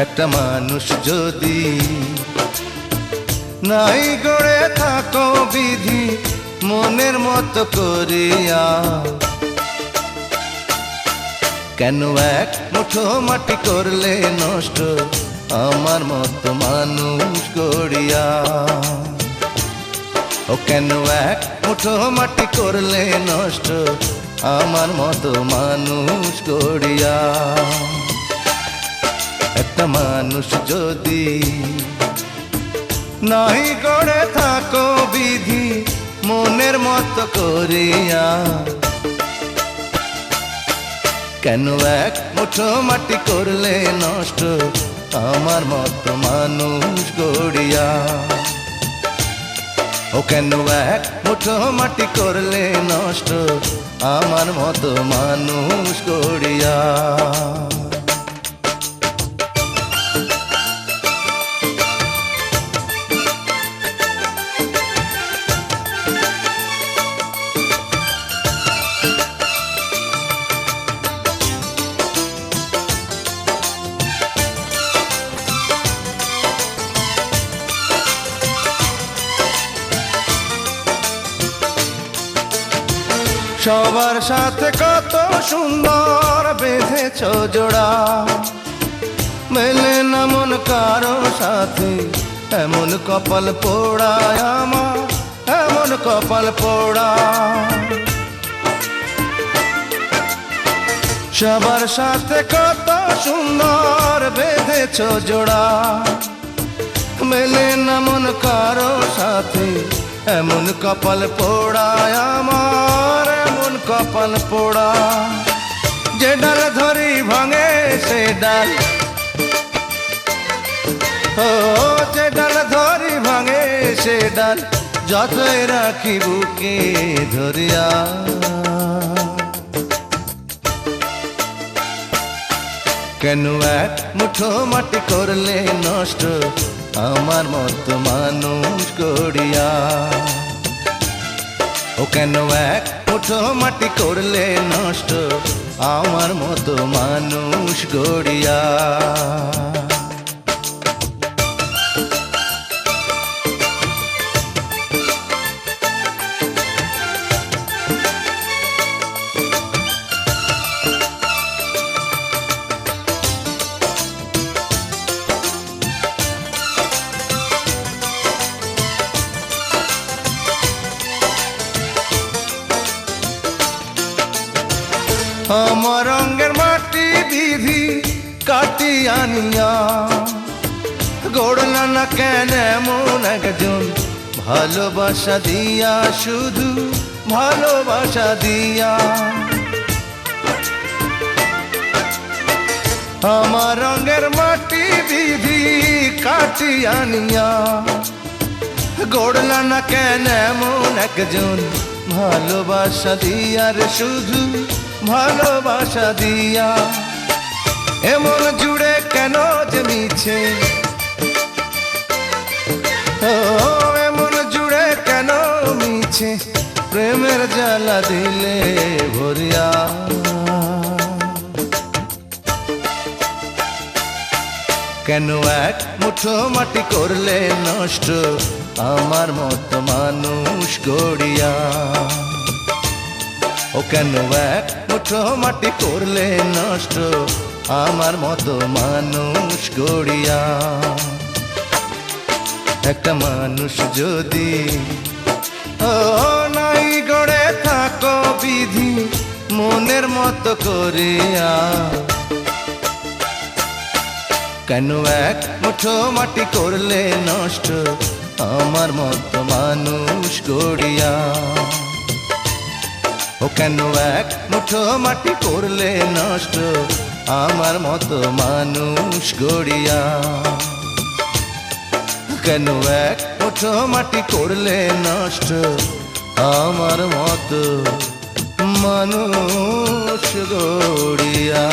একটা মানুষ যদি নাই গড়ে থাকো বিধি মনের মতো করিয়া, কেন এক মুঠো মাটি করলে নষ্ট আমার মতো মানুষ গড়িয়া। ও কেন এক মুঠো মাটি করলে নষ্ট আমার মতো মানুষ গড়িয়া। একটা মানুষ যদি নাই গড়ে থাকো বিধি মনের মতো করিয়া, কেন এক মুঠো মাটি করলে নষ্ট আমার মতো মানুষ গড়িয়া। ও কেন এক মুঠো মাটি করলে নষ্ট আমার মতো মানুষ গড়িয়া। সবার সাথে কত সুন্দর বেঁধেছ জোড়া, মেলে না মন কারো সাথে এমন কপাল পোড়া আমার, এমন কপাল পোড়া। সবার সাথে কত সুন্দর বেঁধেছ জোড়া, মেলে না মন কারো সাথে এমন কপাল পোড়া আমার, এমন কপাল পোড়া। যে ডাল ধরি ভাঙে সে ডাল, ও যে ডাল ধরি ভাঙে সে ডাল যতই রাখি বুকে ধরিয়া। কেন এক মুঠো মাটি করলে নষ্ট আমার মতো মানুষ গড়িয়া। ও কেন এক মুঠো মাটি করলে নষ্ট আমার মতো মানুষ গড়িয়া। আমার রঙের মাটি বিধি কাটি আনিয়া, গড়লা না কেন এমন একজন ভালোবাসা দিয়া, শুধু ভালোবাসা দিয়া। আমার রঙের মাটি বিধি কাটি আনিয়া, গড়লা না কেন এমন একজন ভালোবাসা দিয়ার, শুধু ভালোবাসা দিয়া। এমন জুড়ে কেন যে মিছে, ও এমন জুড়ে কেন মিছে প্রেমের জ্বালা দিলে ভরিয়া। কেন এক মুঠো মাটি করলে নষ্ট আমার মতো মানুষ গড়িয়া। ও কেন এক মুঠো মাটি করলে নষ্ট আমার মতো মানুষ গড়িয়া। একটা মানুষ যদি ও নাই গড়ে থাকো বিধি মনের মতো করিয়া, কেন এক মুঠো মাটি করলে নষ্ট আমার মতো মানুষ গড়িয়া। ও কেন এক মুঠো মাটি করলে নষ্ট আমার মতো মানুষ গড়িয়া। কেন এক মুঠো মাটি করলে নষ্ট আমার মতো মানুষ গড়িয়া।